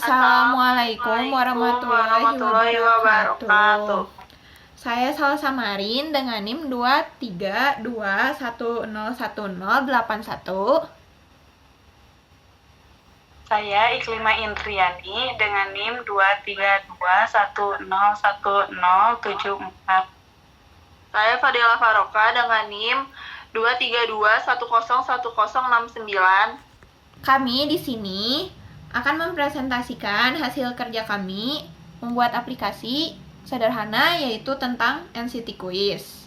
Assalamualaikum warahmatullahi wabarakatuh. Saya Salsa Marin dengan NIM 232101081. Saya Iklima Indriani dengan NIM 232101074. Saya Fadila Faroka dengan NIM 232101069. Kami di sini akan mempresentasikan hasil kerja kami membuat aplikasi sederhana yaitu tentang NCT Quiz.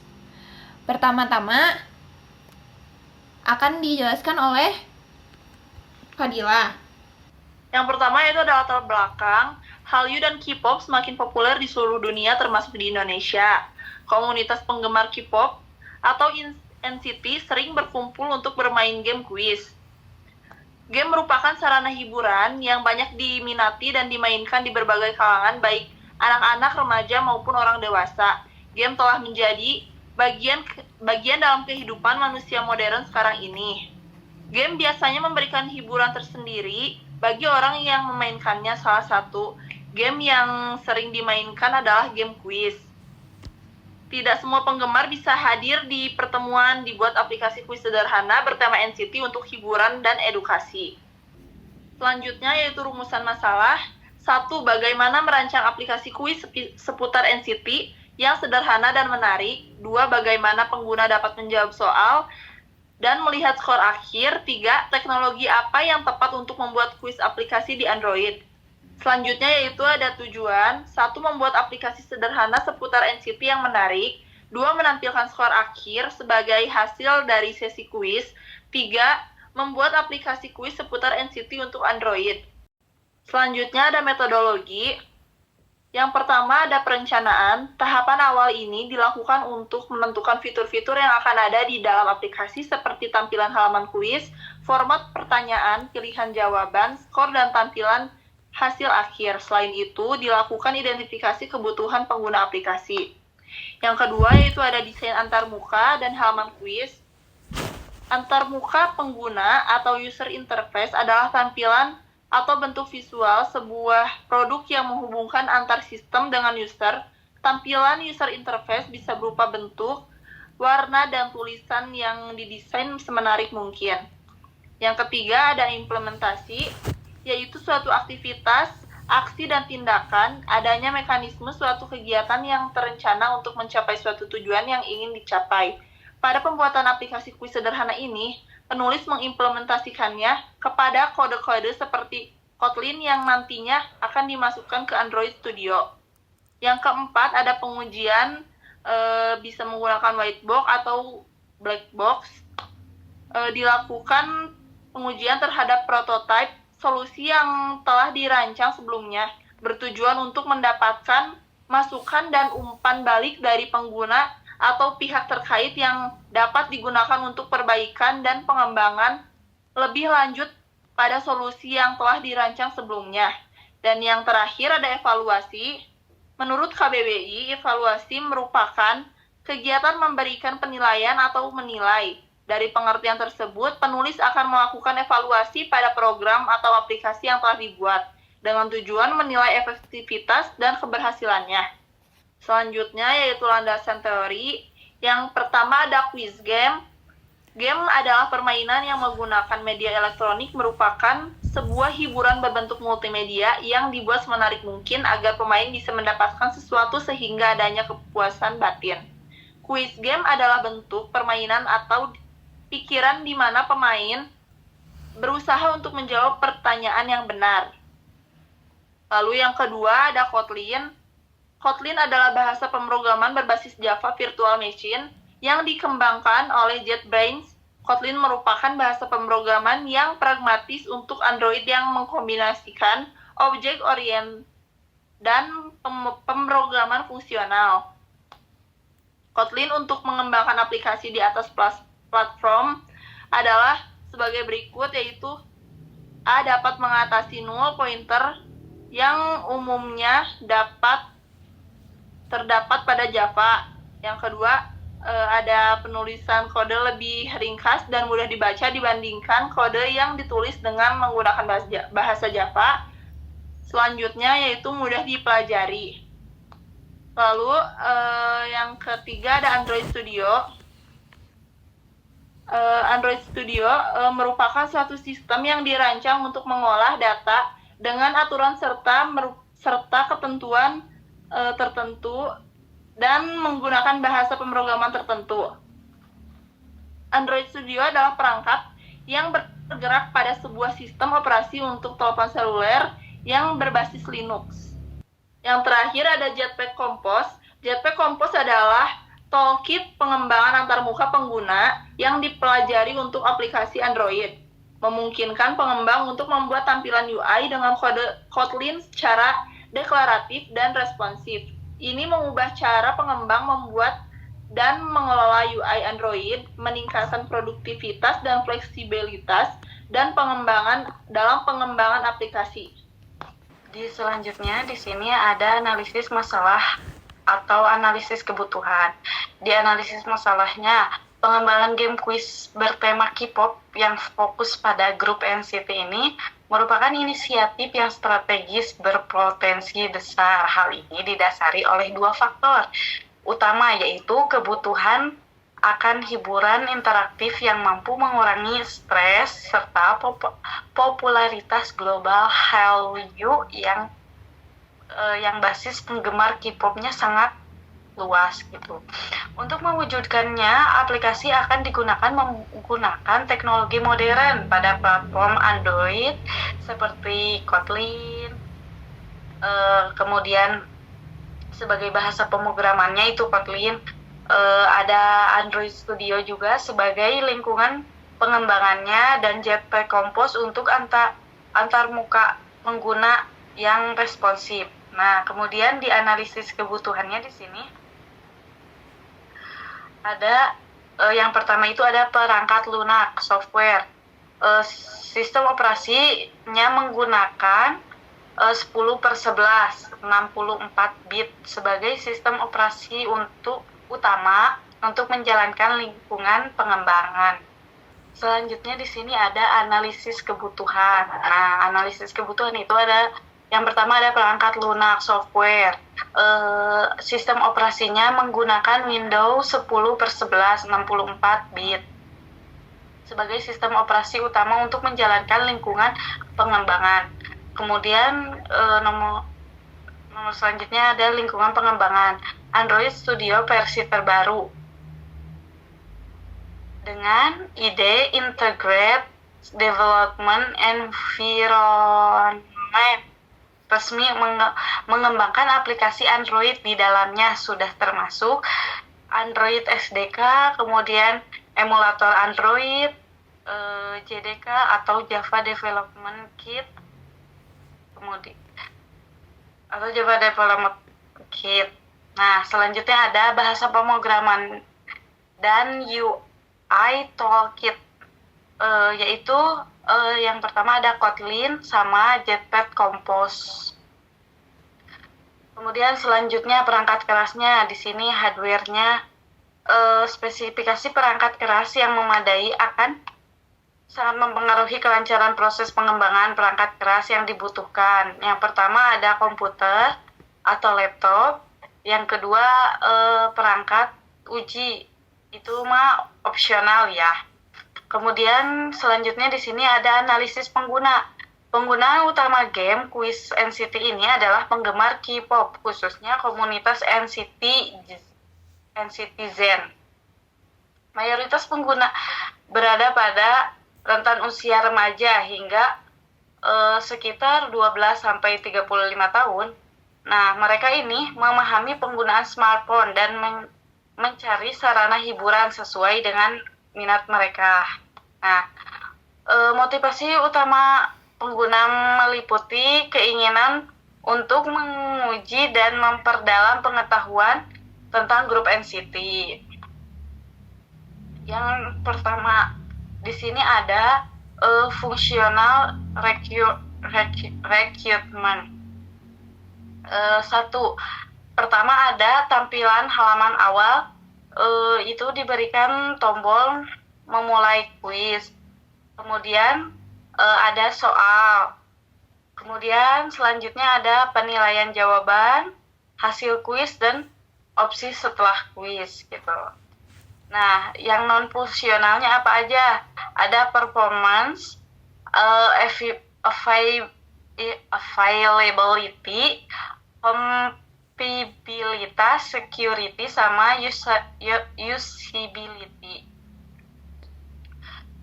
Pertama-tama akan dijelaskan oleh Fadila. Yang pertama yaitu adalah latar belakang. Hallyu dan K-pop semakin populer di seluruh dunia termasuk di Indonesia. Komunitas penggemar K-pop atau NCT sering berkumpul untuk bermain game quiz. Game merupakan sarana hiburan yang banyak diminati dan dimainkan di berbagai kalangan, baik anak-anak, remaja, maupun orang dewasa. Game telah menjadi bagian dalam kehidupan manusia modern sekarang ini. Game biasanya memberikan hiburan tersendiri bagi orang yang memainkannya. Salah satu game yang sering dimainkan adalah game quiz. Tidak semua penggemar bisa hadir di pertemuan dibuat aplikasi kuis sederhana bertema NCT untuk hiburan dan edukasi. Selanjutnya yaitu rumusan masalah. 1. Bagaimana merancang aplikasi kuis seputar NCT yang sederhana dan menarik. 2. Bagaimana pengguna dapat menjawab soal dan melihat skor akhir. 3. Teknologi apa yang tepat untuk membuat kuis aplikasi di Android. Selanjutnya yaitu ada tujuan. 1. Membuat aplikasi sederhana seputar NCT yang menarik. 2. Menampilkan skor akhir sebagai hasil dari sesi kuis. 3. Membuat aplikasi kuis seputar NCT untuk Android. Selanjutnya ada metodologi. Yang pertama ada perencanaan. Tahapan awal ini dilakukan untuk menentukan fitur-fitur yang akan ada di dalam aplikasi seperti tampilan halaman kuis, format pertanyaan, pilihan jawaban, skor, dan tampilan hasil akhir. Selain itu, dilakukan identifikasi kebutuhan pengguna aplikasi. Yang kedua yaitu ada desain antarmuka dan halaman kuis. Antarmuka pengguna atau user interface adalah tampilan atau bentuk visual sebuah produk yang menghubungkan antar sistem dengan user. Tampilan user interface bisa berupa bentuk, warna, dan tulisan yang didesain semenarik mungkin. Yang ketiga ada implementasi, yaitu suatu aktivitas, aksi, dan tindakan, adanya mekanisme suatu kegiatan yang terencana untuk mencapai suatu tujuan yang ingin dicapai. Pada pembuatan aplikasi kuis sederhana ini, penulis mengimplementasikannya kepada kode-kode seperti Kotlin yang nantinya akan dimasukkan ke Android Studio. Yang keempat, ada pengujian, bisa menggunakan white box atau black box. Dilakukan pengujian terhadap prototipe solusi yang telah dirancang sebelumnya, bertujuan untuk mendapatkan masukan dan umpan balik dari pengguna atau pihak terkait yang dapat digunakan untuk perbaikan dan pengembangan lebih lanjut pada solusi yang telah dirancang sebelumnya. Dan yang terakhir ada evaluasi. Menurut KBBI, evaluasi merupakan kegiatan memberikan penilaian atau menilai. Dari pengertian tersebut, penulis akan melakukan evaluasi pada program atau aplikasi yang telah dibuat dengan tujuan menilai efektivitas dan keberhasilannya. Selanjutnya yaitu landasan teori. Yang pertama ada quiz game. Game adalah permainan yang menggunakan media elektronik, merupakan sebuah hiburan berbentuk multimedia yang dibuat semenarik mungkin agar pemain bisa mendapatkan sesuatu sehingga adanya kepuasan batin. Quiz game adalah bentuk permainan atau pikiran di mana pemain berusaha untuk menjawab pertanyaan yang benar. Lalu yang kedua ada Kotlin. Kotlin adalah bahasa pemrograman berbasis Java Virtual Machine yang dikembangkan oleh JetBrains. Kotlin merupakan bahasa pemrograman yang pragmatis untuk Android yang mengkombinasikan objek-oriented dan pemrograman fungsional. Kotlin untuk mengembangkan aplikasi di atas platform adalah sebagai berikut, yaitu A. Dapat mengatasi null pointer yang umumnya terdapat pada Java. Yang kedua, ada penulisan kode lebih ringkas dan mudah dibaca dibandingkan kode yang ditulis dengan menggunakan bahasa Java. Selanjutnya yaitu mudah dipelajari. Lalu yang ketiga ada Android Studio. Android Studio merupakan suatu sistem yang dirancang untuk mengolah data dengan aturan serta ketentuan tertentu dan menggunakan bahasa pemrograman tertentu. Android Studio adalah perangkat yang bergerak pada sebuah sistem operasi untuk telepon seluler yang berbasis Linux. Yang terakhir ada Jetpack Compose. Jetpack Compose adalah toolkit pengembangan antarmuka pengguna yang dipelajari untuk aplikasi Android, memungkinkan pengembang untuk membuat tampilan UI dengan kode Kotlin secara deklaratif dan responsif. Ini mengubah cara pengembang membuat dan mengelola UI Android, meningkatkan produktivitas dan fleksibilitas dan dalam pengembangan aplikasi. Selanjutnya di sini ada analisis masalah atau analisis kebutuhan. Di analisis masalahnya, pengembangan game quiz bertema K-pop yang fokus pada grup NCT ini merupakan inisiatif yang strategis berpotensi besar. Hal ini didasari oleh dua faktor utama, yaitu kebutuhan akan hiburan interaktif yang mampu mengurangi stres serta popularitas global Hallyu yang basis penggemar K-popnya sangat luas gitu. Untuk mewujudkannya, aplikasi akan menggunakan teknologi modern pada platform Android seperti Kotlin, kemudian sebagai bahasa pemrogramannya itu Kotlin, ada Android Studio juga sebagai lingkungan pengembangannya, dan Jetpack Compose untuk antarmuka pengguna yang responsif. Nah, kemudian di analisis kebutuhannya di sini ada yang pertama itu ada perangkat lunak software. Sistem operasinya menggunakan 10/11 64 bit sebagai sistem operasi utama untuk menjalankan lingkungan pengembangan. Selanjutnya di sini ada analisis kebutuhan. Nah, analisis kebutuhan itu ada yang pertama ada perangkat lunak software. Sistem operasinya menggunakan Windows 10/11 64 bit sebagai sistem operasi utama untuk menjalankan lingkungan pengembangan. Kemudian nomor selanjutnya ada lingkungan pengembangan Android Studio versi terbaru dengan ide Integrated Development Environment. Resmi mengembangkan aplikasi Android di dalamnya, sudah termasuk Android SDK, kemudian emulator Android, JDK atau Java Development Kit, kemudian atau Java Development Kit. Nah, selanjutnya ada bahasa pemrograman dan UI Toolkit, yaitu yang pertama ada Kotlin sama Jetpack Compose. Kemudian selanjutnya perangkat kerasnya, di sini hardware-nya, spesifikasi perangkat keras yang memadai akan sangat mempengaruhi kelancaran proses pengembangan perangkat keras yang dibutuhkan. Yang pertama ada komputer atau laptop, yang kedua perangkat uji, itu mah opsional ya. Kemudian selanjutnya di sini ada analisis pengguna. Pengguna utama game quiz NCT ini adalah penggemar K-pop, khususnya komunitas NCT Zen. Mayoritas pengguna berada pada rentan usia remaja hingga sekitar 12-35 tahun. Nah, mereka ini memahami penggunaan smartphone dan mencari sarana hiburan sesuai dengan minat mereka. Nah, motivasi utama pengguna meliputi keinginan untuk menguji dan memperdalam pengetahuan tentang grup NCT. Yang pertama di sini ada fungsional recruitment. Pertama ada tampilan halaman awal, itu diberikan tombol memulai kuis. Kemudian ada soal. Kemudian selanjutnya ada penilaian jawaban, hasil kuis, dan opsi setelah kuis gitu. Nah, yang non-fungsionalnya apa aja? Ada performance, availability, compatibilitas, security, sama usability.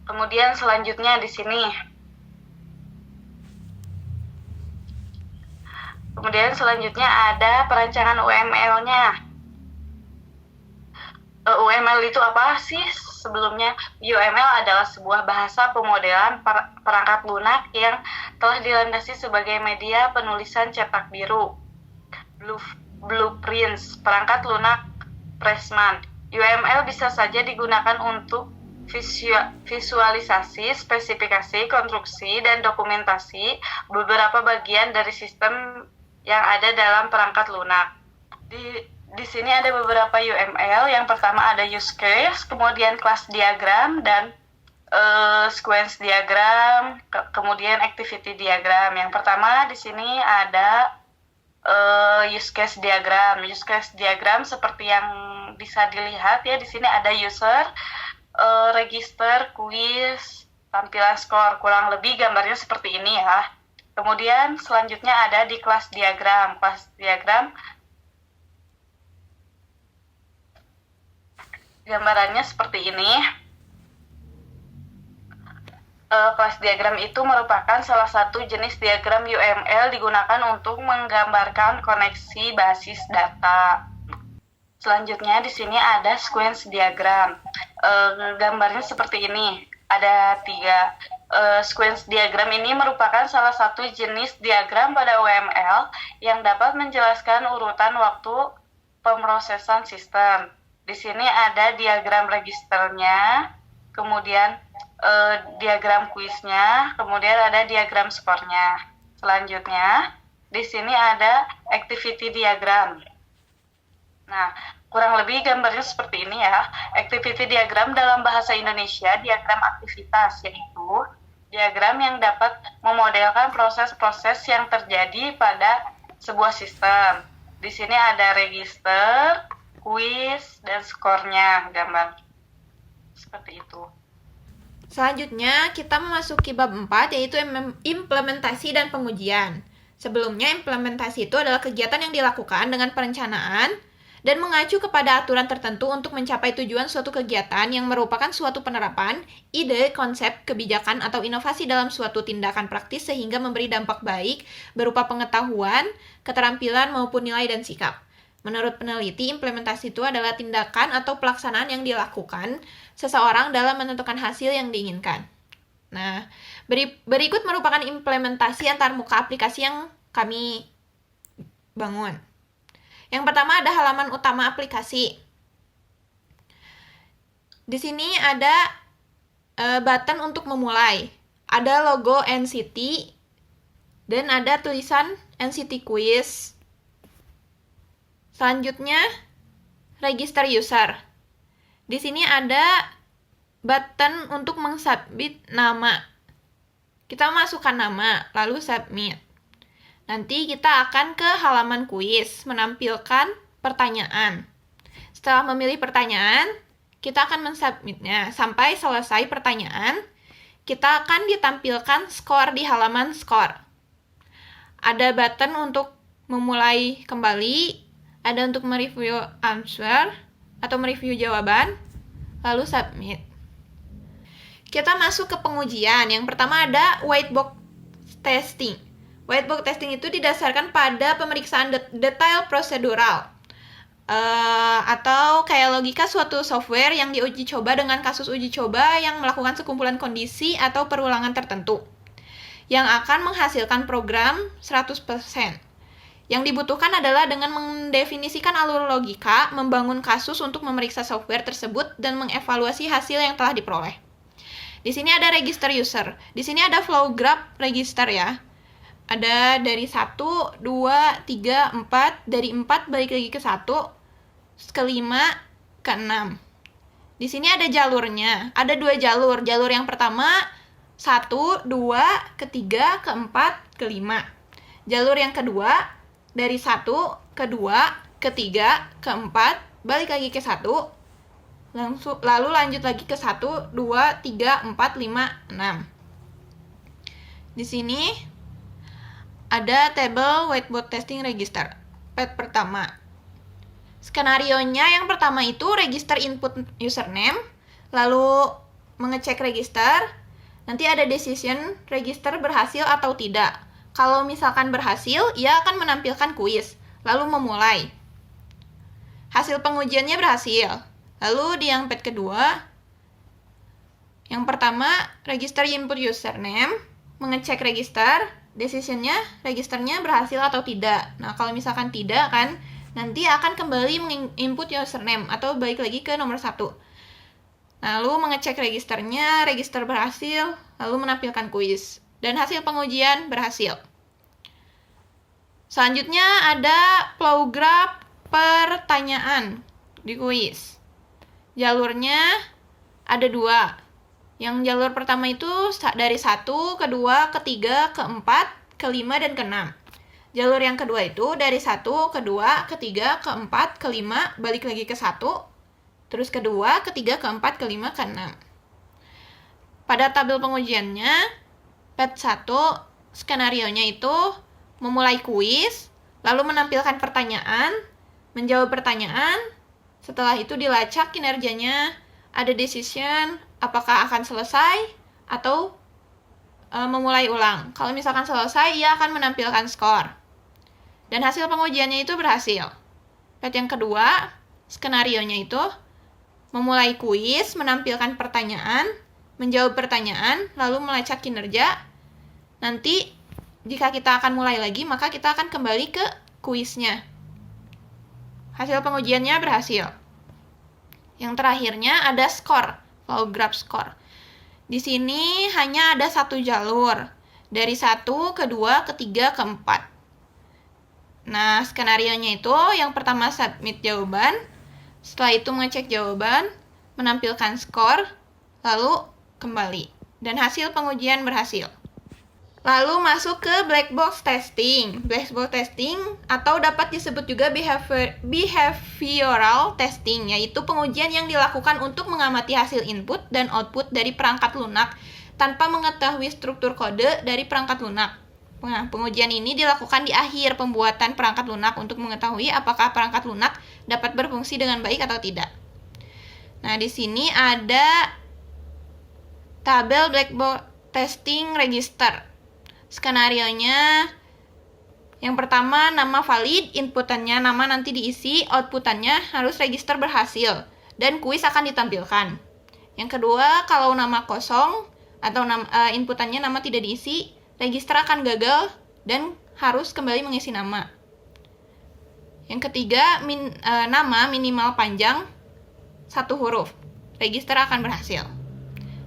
Kemudian selanjutnya di sini. Kemudian selanjutnya ada perancangan UML-nya. UML itu apa sih? Sebelumnya, UML adalah sebuah bahasa pemodelan perangkat lunak yang telah dilandasi sebagai media penulisan cetak biru. Blueprints, perangkat lunak Pressman. UML bisa saja digunakan untuk visualisasi, spesifikasi, konstruksi, dan dokumentasi beberapa bagian dari sistem yang ada dalam perangkat lunak. Di sini ada beberapa UML. Yang pertama ada use case, kemudian class diagram, dan sequence diagram, kemudian activity diagram. Yang pertama di sini ada use case diagram. Use case diagram seperti yang bisa dilihat ya, di sini ada user, register, quiz, tampilan skor. Kurang lebih gambarnya seperti ini ya. Kemudian selanjutnya ada di class diagram. Class diagram gambarannya seperti ini. Class diagram itu merupakan salah satu jenis diagram UML digunakan untuk menggambarkan koneksi basis data. Selanjutnya di sini ada sequence diagram. Gambarnya seperti ini. Ada 3. Sequence diagram ini merupakan salah satu jenis diagram pada UML yang dapat menjelaskan urutan waktu pemrosesan sistem. Di sini ada diagram registernya, kemudian diagram kuisnya, kemudian ada diagram skornya. Selanjutnya, di sini ada activity diagram. Nah, kurang lebih gambarnya seperti ini ya. Activity diagram dalam bahasa Indonesia diagram aktivitas, yaitu diagram yang dapat memodelkan proses-proses yang terjadi pada sebuah sistem. Di sini ada register, kuis, dan skornya, gambar seperti itu. Selanjutnya, kita memasuki bab 4, yaitu implementasi dan pengujian. Sebelumnya, implementasi itu adalah kegiatan yang dilakukan dengan perencanaan dan mengacu kepada aturan tertentu untuk mencapai tujuan suatu kegiatan yang merupakan suatu penerapan, ide, konsep, kebijakan, atau inovasi dalam suatu tindakan praktis sehingga memberi dampak baik berupa pengetahuan, keterampilan, maupun nilai dan sikap. Menurut peneliti, implementasi itu adalah tindakan atau pelaksanaan yang dilakukan seseorang dalam menentukan hasil yang diinginkan. Nah, berikut merupakan implementasi antarmuka aplikasi yang kami bangun. Yang pertama ada halaman utama aplikasi. Di sini ada button untuk memulai. Ada logo NCT dan ada tulisan NCT Quiz. Selanjutnya, register user. Di sini ada button untuk mensubmit nama. Kita masukkan nama, lalu submit. Nanti kita akan ke halaman kuis, menampilkan pertanyaan. Setelah memilih pertanyaan, kita akan mensubmitnya. Sampai selesai pertanyaan, kita akan ditampilkan skor di halaman skor. Ada button untuk memulai kembali, ada untuk mereview answer atau mereview jawaban, lalu submit. Kita masuk ke pengujian. Yang pertama ada whitebox testing. Whitebox testing itu didasarkan pada pemeriksaan detail prosedural atau kayak logika suatu software yang diuji coba dengan kasus uji coba yang melakukan sekumpulan kondisi atau perulangan tertentu yang akan menghasilkan program 100%. Yang dibutuhkan adalah dengan mendefinisikan alur logika, membangun kasus untuk memeriksa software tersebut, dan mengevaluasi hasil yang telah diperoleh. Di sini ada register user. Di sini ada flow graph register ya. Ada dari 1, 2, 3, 4. Dari 4 balik lagi ke 1, ke 5, ke 6. Di sini ada jalurnya. Ada 2 jalur. Jalur yang pertama 1, 2, ke 3, ke 4, ke 5. Jalur yang kedua dari 1 ke 2 ke 3 ke 4, balik lagi ke 1, lalu lanjut lagi ke 1, 2, 3, 4, 5, 6. Di sini ada tabel whiteboard testing register. Pet pertama. Skenarionya yang pertama itu register input username, lalu mengecek register, nanti ada decision register berhasil atau tidak. Kalau misalkan berhasil, ia akan menampilkan kuis, lalu memulai. Hasil pengujiannya berhasil. Lalu di yang pet kedua, yang pertama register input username, mengecek register, decisionnya registernya berhasil atau tidak. Nah, kalau misalkan tidak kan, nanti akan kembali menginput username atau balik lagi ke nomor 1. Lalu mengecek registernya, register berhasil, lalu menampilkan kuis. Dan hasil pengujian berhasil. Selanjutnya ada flow graph pertanyaan di kuis. Jalurnya ada 2. Yang jalur pertama itu dari 1, ke 2, ke 3, ke 4, ke 5, dan ke 6. Jalur yang kedua itu dari 1, ke 2, ke 3, ke 4, ke 5, balik lagi ke 1, terus ke 2, ke 3, ke 4, ke 5, ke 6. Pada tabel pengujiannya, pet 1, skenarionya itu memulai kuis, lalu menampilkan pertanyaan, menjawab pertanyaan, setelah itu dilacak kinerjanya, ada decision, apakah akan selesai atau memulai ulang. Kalau misalkan selesai, ia akan menampilkan skor. Dan hasil pengujiannya itu berhasil. Pet yang kedua, skenarionya itu memulai kuis, menampilkan pertanyaan, menjawab pertanyaan, lalu melacak kinerja. Nanti, jika kita akan mulai lagi, maka kita akan kembali ke kuisnya. Hasil pengujiannya berhasil. Yang terakhirnya ada skor, flow graph score. Di sini hanya ada 1 jalur, dari 1, ke 2, ke 3, ke 4. Nah, skenarionya itu yang pertama submit jawaban, setelah itu mengecek jawaban, menampilkan skor, lalu kembali. Dan hasil pengujian berhasil. Lalu masuk ke black box testing. Black box testing atau dapat disebut juga behavioral testing, yaitu pengujian yang dilakukan untuk mengamati hasil input dan output dari perangkat lunak tanpa mengetahui struktur kode dari perangkat lunak. Nah, pengujian ini dilakukan di akhir pembuatan perangkat lunak untuk mengetahui apakah perangkat lunak dapat berfungsi dengan baik atau tidak. Nah, di sini ada tabel black box testing register. Skenarionya yang pertama nama valid, inputannya nama nanti diisi, outputannya harus register berhasil, dan kuis akan ditampilkan. Yang kedua, kalau nama kosong atau inputannya nama tidak diisi, register akan gagal dan harus kembali mengisi nama. Yang ketiga, nama minimal panjang 1 huruf. Register akan berhasil.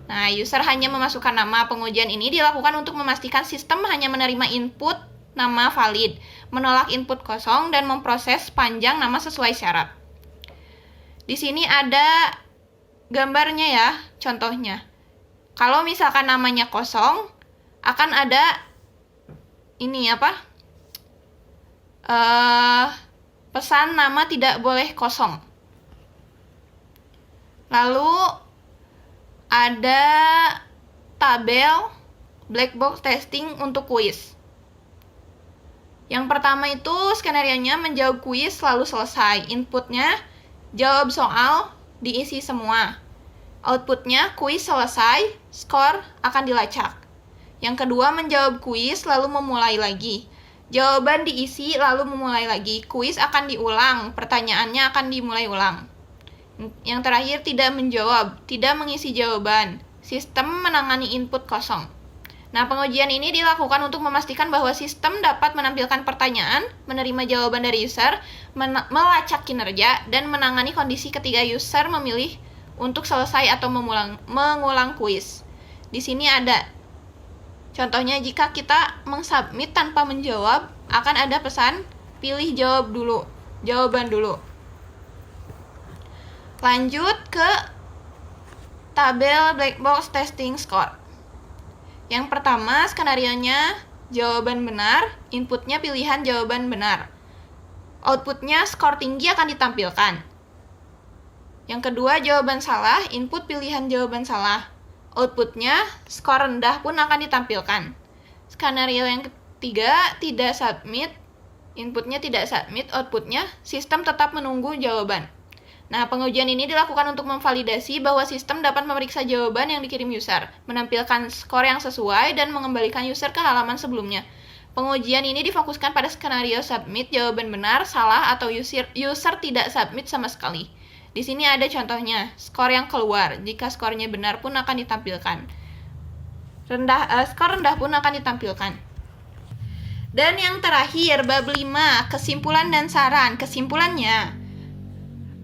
Nah, user hanya memasukkan nama. Pengujian ini dilakukan untuk memastikan sistem hanya menerima input nama valid, menolak input kosong, dan memproses panjang nama sesuai syarat. Di sini ada gambarnya ya, contohnya. Kalau misalkan namanya kosong, akan ada ini pesan nama tidak boleh kosong. Lalu ada tabel black box testing untuk kuis. Yang pertama itu skenarionya menjawab kuis lalu selesai. Inputnya jawab soal, diisi semua. Outputnya kuis selesai, skor akan dilacak. Yang kedua, menjawab kuis lalu memulai lagi. Jawaban diisi lalu memulai lagi. Kuis akan diulang, pertanyaannya akan dimulai ulang. Yang terakhir, tidak menjawab, tidak mengisi jawaban. Sistem menangani input kosong. Nah, pengujian ini dilakukan untuk memastikan bahwa sistem dapat menampilkan pertanyaan, menerima jawaban dari user, melacak kinerja, dan menangani kondisi ketika user memilih untuk selesai atau mengulang kuis. Di sini ada contohnya, jika kita mengsubmit tanpa menjawab, akan ada pesan, pilih jawaban dulu. Lanjut ke tabel black box testing score. Yang pertama, skenarionya jawaban benar, inputnya pilihan jawaban benar. Outputnya skor tinggi akan ditampilkan. Yang kedua, jawaban salah, input pilihan jawaban salah. Outputnya skor rendah pun akan ditampilkan. Skenario yang ketiga, tidak submit, inputnya tidak submit, outputnya sistem tetap menunggu jawaban. Nah, pengujian ini dilakukan untuk memvalidasi bahwa sistem dapat memeriksa jawaban yang dikirim user, menampilkan skor yang sesuai, dan mengembalikan user ke halaman sebelumnya. Pengujian ini difokuskan pada skenario submit, jawaban benar, salah, atau user tidak submit sama sekali. Di sini ada contohnya, skor yang keluar. Jika skornya benar pun akan ditampilkan. Skor rendah pun akan ditampilkan. Dan yang terakhir, bab 5, kesimpulan dan saran. Kesimpulannya,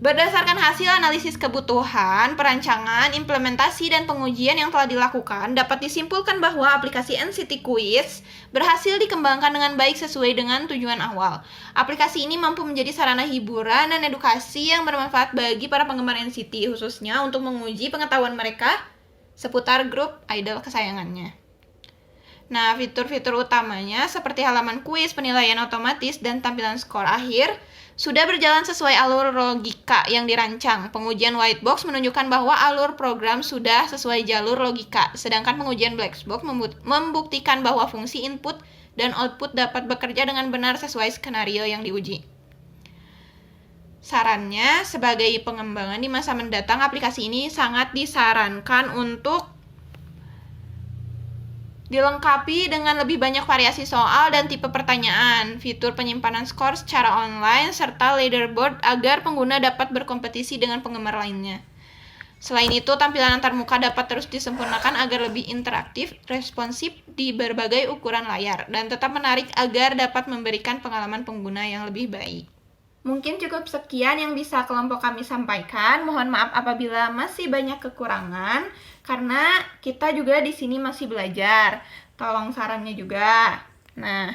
berdasarkan hasil analisis kebutuhan, perancangan, implementasi, dan pengujian yang telah dilakukan, dapat disimpulkan bahwa aplikasi NCT Quiz berhasil dikembangkan dengan baik sesuai dengan tujuan awal. Aplikasi ini mampu menjadi sarana hiburan dan edukasi yang bermanfaat bagi para penggemar NCT, khususnya untuk menguji pengetahuan mereka seputar grup idol kesayangannya. Nah, fitur-fitur utamanya seperti halaman kuis, penilaian otomatis, dan tampilan skor akhir sudah berjalan sesuai alur logika yang dirancang. Pengujian white box menunjukkan bahwa alur program sudah sesuai jalur logika, sedangkan pengujian black box membuktikan bahwa fungsi input dan output dapat bekerja dengan benar sesuai skenario yang diuji. Sarannya, sebagai pengembangan di masa mendatang, aplikasi ini sangat disarankan untuk dilengkapi dengan lebih banyak variasi soal dan tipe pertanyaan, fitur penyimpanan skor secara online, serta leaderboard agar pengguna dapat berkompetisi dengan penggemar lainnya. Selain itu, tampilan antarmuka dapat terus disempurnakan agar lebih interaktif, responsif di berbagai ukuran layar, dan tetap menarik agar dapat memberikan pengalaman pengguna yang lebih baik. Mungkin cukup sekian yang bisa kelompok kami sampaikan. Mohon maaf apabila masih banyak kekurangan, karena kita juga di sini masih belajar. Tolong sarannya juga. Nah,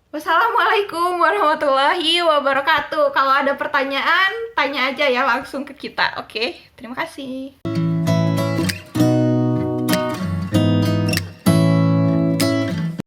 wassalamualaikum warahmatullahi wabarakatuh. Kalau ada pertanyaan, tanya aja ya langsung ke kita. Oke, terima kasih.